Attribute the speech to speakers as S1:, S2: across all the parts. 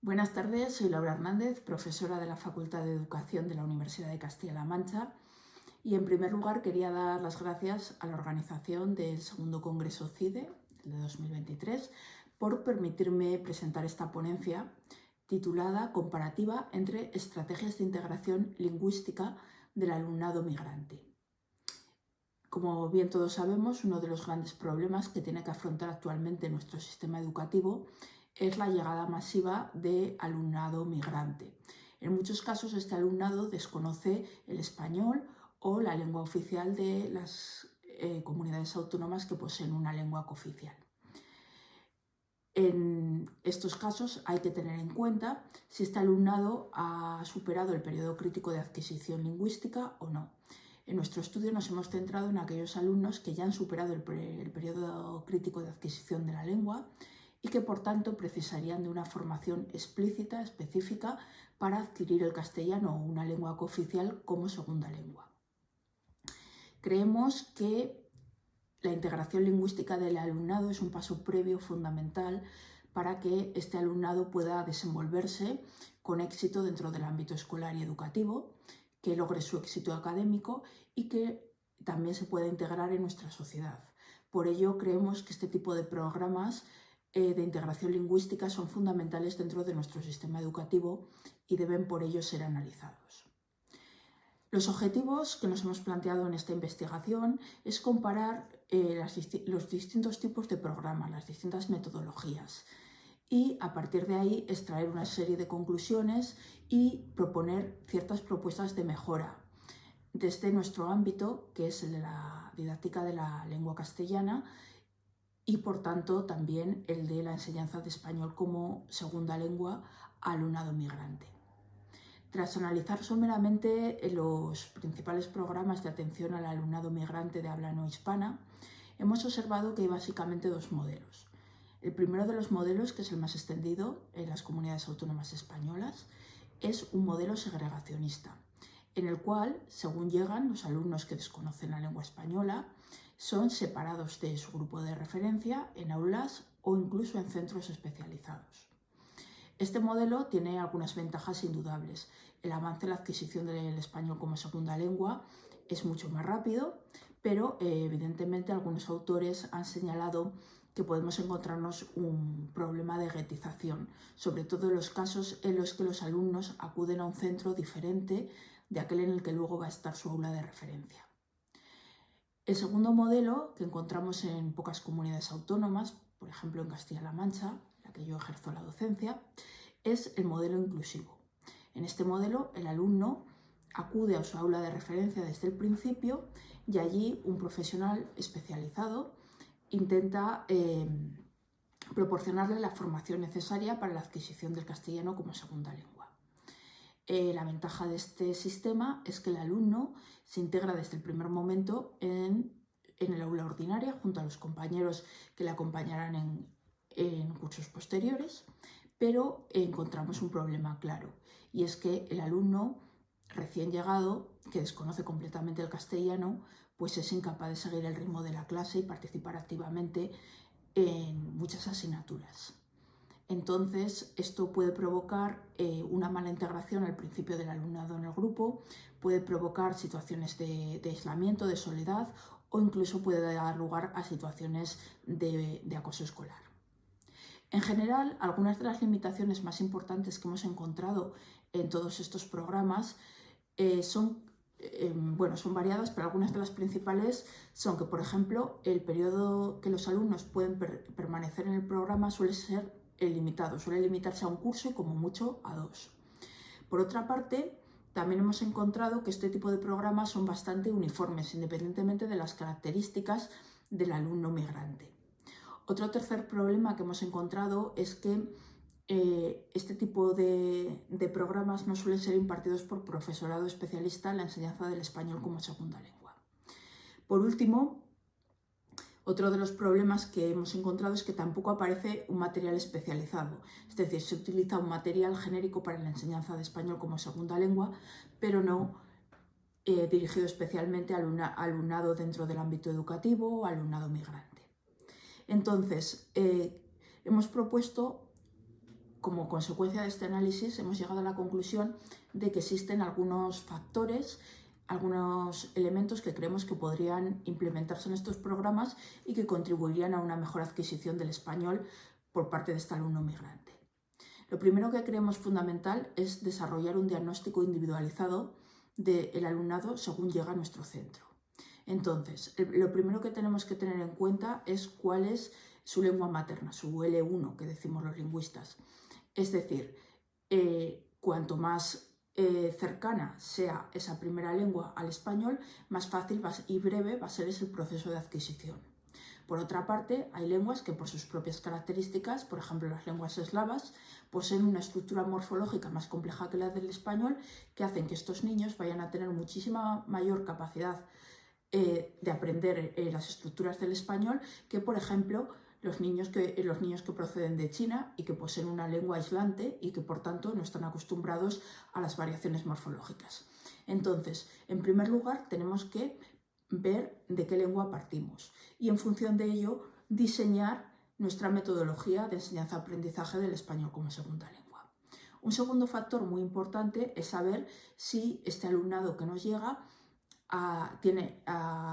S1: Buenas tardes, soy Laura Hernández, profesora de la Facultad de Educación de la Universidad de Castilla-La Mancha, y en primer lugar quería dar las gracias a la organización del segundo Congreso CIDE de 2023 por permitirme presentar esta ponencia titulada Comparativa entre estrategias de integración lingüística del alumnado migrante. Como bien todos sabemos, uno de los grandes problemas que tiene que afrontar actualmente nuestro sistema educativo es la llegada masiva de alumnado migrante. En muchos casos este alumnado desconoce el español o la lengua oficial de las comunidades autónomas que poseen una lengua cooficial. En estos casos hay que tener en cuenta si este alumnado ha superado el periodo crítico de adquisición lingüística o no. En nuestro estudio nos hemos centrado en aquellos alumnos que ya han superado el periodo crítico de adquisición de la lengua y que por tanto precisarían de una formación explícita, específica, para adquirir el castellano o una lengua cooficial como segunda lengua. Creemos que la integración lingüística del alumnado es un paso previo fundamental para que este alumnado pueda desenvolverse con éxito dentro del ámbito escolar y educativo, que logre su éxito académico y que también se pueda integrar en nuestra sociedad. Por ello, creemos que este tipo de programas de integración lingüística son fundamentales dentro de nuestro sistema educativo y deben por ello ser analizados. Los objetivos que nos hemos planteado en esta investigación es comparar los distintos tipos de programas, las distintas metodologías, y a partir de ahí extraer una serie de conclusiones y proponer ciertas propuestas de mejora desde nuestro ámbito, que es el de la didáctica de la lengua castellana, y por tanto también el de la enseñanza de español como segunda lengua a alumnado migrante. Tras analizar someramente los principales programas de atención al alumnado migrante de habla no hispana, hemos observado que hay básicamente dos modelos. El primero de los modelos, que es el más extendido en las comunidades autónomas españolas, es un modelo segregacionista, en el cual, según llegan, los alumnos que desconocen la lengua española son separados de su grupo de referencia en aulas o incluso en centros especializados. Este modelo tiene algunas ventajas indudables. El avance en la adquisición del español como segunda lengua es mucho más rápido, pero evidentemente algunos autores han señalado que podemos encontrarnos un problema de guetización, sobre todo en los casos en los que los alumnos acuden a un centro diferente de aquel en el que luego va a estar su aula de referencia. El segundo modelo, que encontramos en pocas comunidades autónomas, por ejemplo en Castilla-La Mancha, en la que yo ejerzo la docencia, es el modelo inclusivo. En este modelo, el alumno acude a su aula de referencia desde el principio y allí un profesional especializado intenta proporcionarle la formación necesaria para la adquisición del castellano como segunda lengua. La ventaja de este sistema es que el alumno se integra desde el primer momento en el aula ordinaria junto a los compañeros que le acompañarán en cursos posteriores, pero encontramos un problema claro, y es que el alumno recién llegado, que desconoce completamente el castellano, pues es incapaz de seguir el ritmo de la clase y participar activamente en muchas asignaturas. Entonces, esto puede provocar una mala integración al principio del alumnado en el grupo, puede provocar situaciones de aislamiento, de soledad, o incluso puede dar lugar a situaciones de acoso escolar. En general, algunas de las limitaciones más importantes que hemos encontrado en todos estos programas son variadas, pero algunas de las principales son que, por ejemplo, el periodo que los alumnos pueden permanecer en el programa suele ser limitado, suele limitarse a un curso y como mucho a dos. Por otra parte, también hemos encontrado que este tipo de programas son bastante uniformes, independientemente de las características del alumno migrante. Otro tercer problema que hemos encontrado es que este tipo de programas no suelen ser impartidos por profesorado especialista en la enseñanza del español como segunda lengua. Por último, otro de los problemas que hemos encontrado es que tampoco aparece un material especializado, es decir, se utiliza un material genérico para la enseñanza de español como segunda lengua, pero no dirigido especialmente al alumnado dentro del ámbito educativo o alumnado migrante. Entonces, hemos propuesto como consecuencia de este análisis hemos llegado a la conclusión de que existen algunos factores, algunos elementos que creemos que podrían implementarse en estos programas y que contribuirían a una mejor adquisición del español por parte de este alumno migrante. Lo primero que creemos fundamental es desarrollar un diagnóstico individualizado del alumnado según llega a nuestro centro. Entonces, lo primero que tenemos que tener en cuenta es cuál es su lengua materna, su L1, que decimos los lingüistas. Es decir, cuanto más cercana sea esa primera lengua al español, más fácil y breve va a ser ese proceso de adquisición. Por otra parte, hay lenguas que por sus propias características, por ejemplo las lenguas eslavas, poseen una estructura morfológica más compleja que la del español, que hacen que estos niños vayan a tener muchísima mayor capacidad de aprender las estructuras del español que, por ejemplo, los niños que proceden de China y que poseen una lengua aislante y que, por tanto, no están acostumbrados a las variaciones morfológicas. Entonces, en primer lugar, tenemos que ver de qué lengua partimos y, en función de ello, diseñar nuestra metodología de enseñanza-aprendizaje del español como segunda lengua. Un segundo factor muy importante es saber si este alumnado que nos llega ha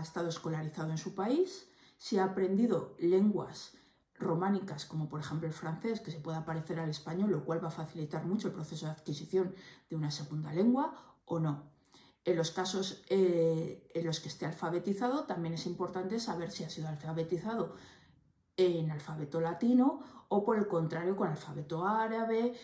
S1: estado escolarizado en su país, si ha aprendido lenguas románicas como por ejemplo el francés, que se pueda parecer al español, lo cual va a facilitar mucho el proceso de adquisición de una segunda lengua, o no. En los casos en los que esté alfabetizado, también es importante saber si ha sido alfabetizado en alfabeto latino o, por el contrario, con alfabeto árabe,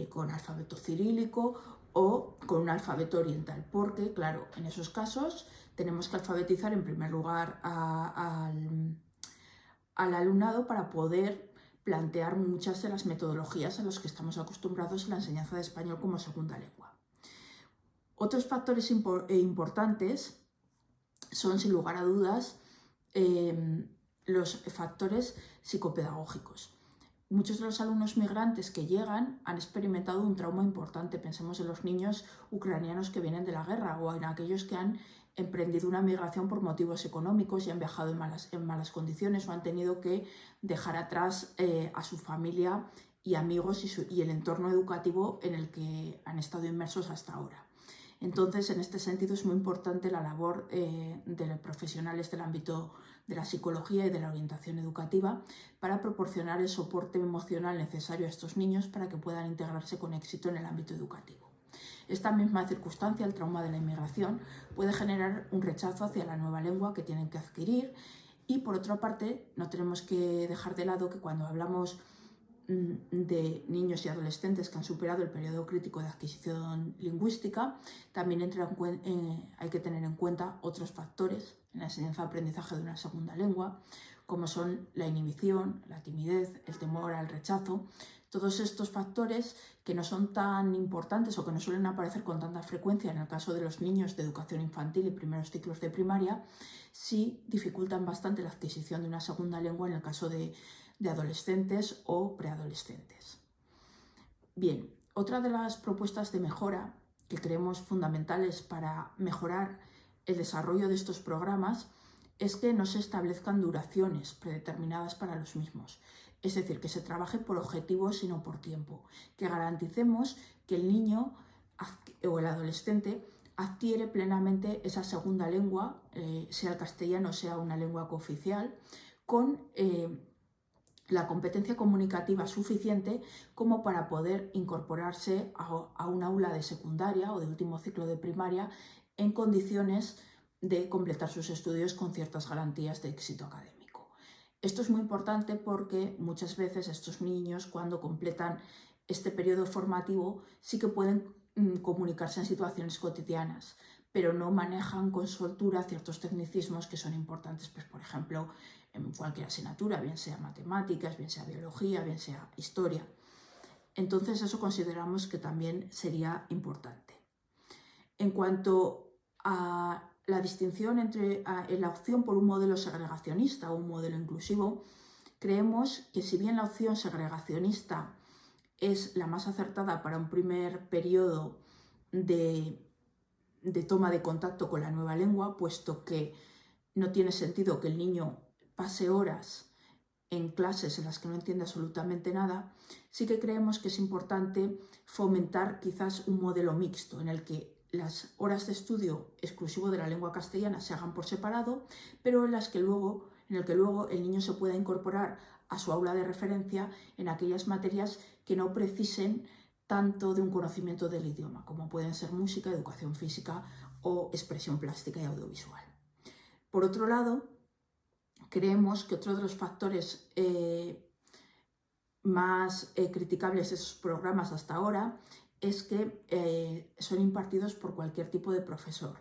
S1: con alfabeto cirílico o con un alfabeto oriental, porque, claro, en esos casos tenemos que alfabetizar en primer lugar al alumnado para poder plantear muchas de las metodologías a las que estamos acostumbrados en la enseñanza de español como segunda lengua. Otros factores importantes son, sin lugar a dudas, los factores psicopedagógicos. Muchos de los alumnos migrantes que llegan han experimentado un trauma importante. Pensemos en los niños ucranianos que vienen de la guerra o en aquellos que han emprendido una migración por motivos económicos y han viajado en malas condiciones o han tenido que dejar atrás a su familia y amigos y el entorno educativo en el que han estado inmersos hasta ahora. Entonces, en este sentido, es muy importante la labor de los profesionales del ámbito de la psicología y de la orientación educativa para proporcionar el soporte emocional necesario a estos niños para que puedan integrarse con éxito en el ámbito educativo. Esta misma circunstancia, el trauma de la inmigración, puede generar un rechazo hacia la nueva lengua que tienen que adquirir y, por otra parte, no tenemos que dejar de lado que cuando hablamos de niños y adolescentes que han superado el periodo crítico de adquisición lingüística, también hay que tener en cuenta otros factores en la enseñanza-aprendizaje de una segunda lengua, como son la inhibición, la timidez, el temor al rechazo. Todos estos factores que no son tan importantes o que no suelen aparecer con tanta frecuencia en el caso de los niños de educación infantil y primeros ciclos de primaria, sí dificultan bastante la adquisición de una segunda lengua en el caso de adolescentes o preadolescentes. Bien, otra de las propuestas de mejora que creemos fundamentales para mejorar el desarrollo de estos programas es que no se establezcan duraciones predeterminadas para los mismos. Es decir, que se trabaje por objetivos y no por tiempo. Que garanticemos que el niño o el adolescente adquiere plenamente esa segunda lengua, sea el castellano, sea una lengua cooficial, con la competencia comunicativa suficiente como para poder incorporarse a un aula de secundaria o de último ciclo de primaria en condiciones de completar sus estudios con ciertas garantías de éxito académico. Esto es muy importante porque muchas veces estos niños, cuando completan este periodo formativo, sí que pueden comunicarse en situaciones cotidianas, pero no manejan con soltura ciertos tecnicismos que son importantes, pues, por ejemplo, en cualquier asignatura, bien sea matemáticas, bien sea biología, bien sea historia. Entonces, eso consideramos que también sería importante. En cuanto a la distinción entre la opción por un modelo segregacionista o un modelo inclusivo, creemos que si bien la opción segregacionista es la más acertada para un primer periodo de toma de contacto con la nueva lengua, puesto que no tiene sentido que el niño pase horas en clases en las que no entiende absolutamente nada, sí que creemos que es importante fomentar quizás un modelo mixto en el que las horas de estudio exclusivo de la lengua castellana se hagan por separado, pero en el que luego el niño se pueda incorporar a su aula de referencia en aquellas materias que no precisen tanto de un conocimiento del idioma, como pueden ser música, educación física o expresión plástica y audiovisual. Por otro lado, creemos que otro de los factores más criticables de esos programas hasta ahora es que son impartidos por cualquier tipo de profesor.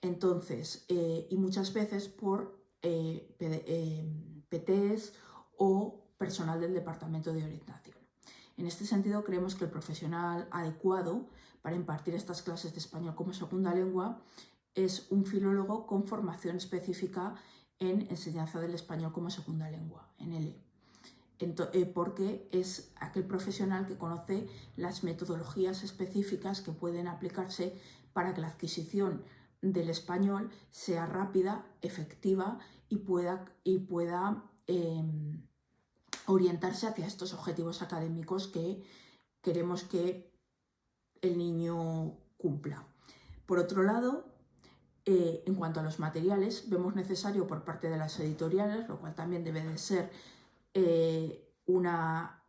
S1: Entonces, y muchas veces por PTs o personal del departamento de orientación. En este sentido, creemos que el profesional adecuado para impartir estas clases de español como segunda lengua es un filólogo con formación específica en enseñanza del español como segunda lengua, en ELE. Porque es aquel profesional que conoce las metodologías específicas que pueden aplicarse para que la adquisición del español sea rápida, efectiva y pueda orientarse hacia estos objetivos académicos que queremos que el niño cumpla. Por otro lado, en cuanto a los materiales, vemos necesario por parte de las editoriales, lo cual también debe de ser una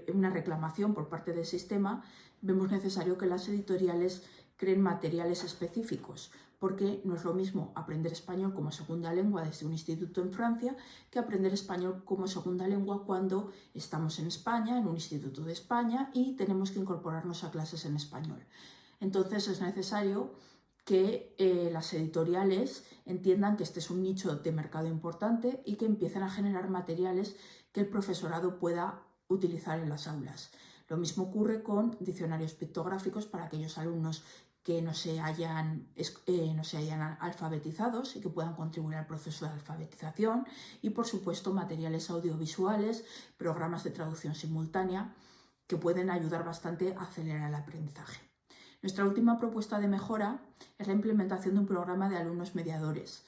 S1: reclamación por parte del sistema, vemos necesario que las editoriales creen materiales específicos, porque no es lo mismo aprender español como segunda lengua desde un instituto en Francia que aprender español como segunda lengua cuando estamos en España, en un instituto de España y tenemos que incorporarnos a clases en español. Entonces es necesario que las editoriales entiendan que este es un nicho de mercado importante y que empiecen a generar materiales que el profesorado pueda utilizar en las aulas. Lo mismo ocurre con diccionarios pictográficos para aquellos alumnos que no se hayan alfabetizados y que puedan contribuir al proceso de alfabetización y, por supuesto, materiales audiovisuales, programas de traducción simultánea que pueden ayudar bastante a acelerar el aprendizaje. Nuestra última propuesta de mejora es la implementación de un programa de alumnos mediadores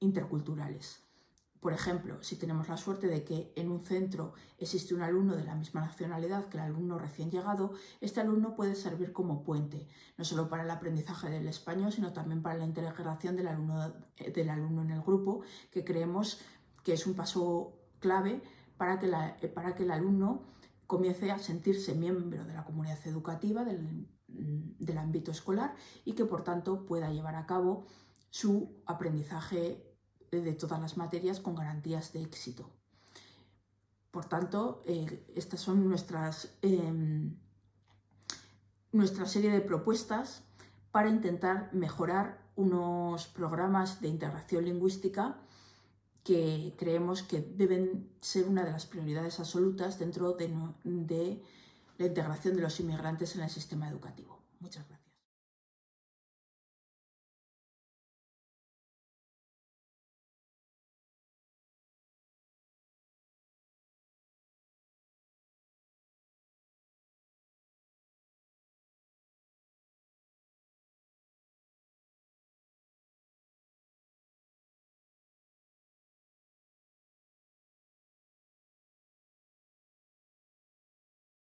S1: interculturales. Por ejemplo, si tenemos la suerte de que en un centro existe un alumno de la misma nacionalidad que el alumno recién llegado, este alumno puede servir como puente, no solo para el aprendizaje del español, sino también para la integración del alumno en el grupo, que creemos que es un paso clave para que el alumno comience a sentirse miembro de la comunidad educativa, del ámbito escolar y que por tanto pueda llevar a cabo su aprendizaje de todas las materias con garantías de éxito. Por tanto, estas son nuestra serie de propuestas para intentar mejorar unos programas de integración lingüística que creemos que deben ser una de las prioridades absolutas dentro de la integración de los inmigrantes en el sistema educativo. Muchas gracias.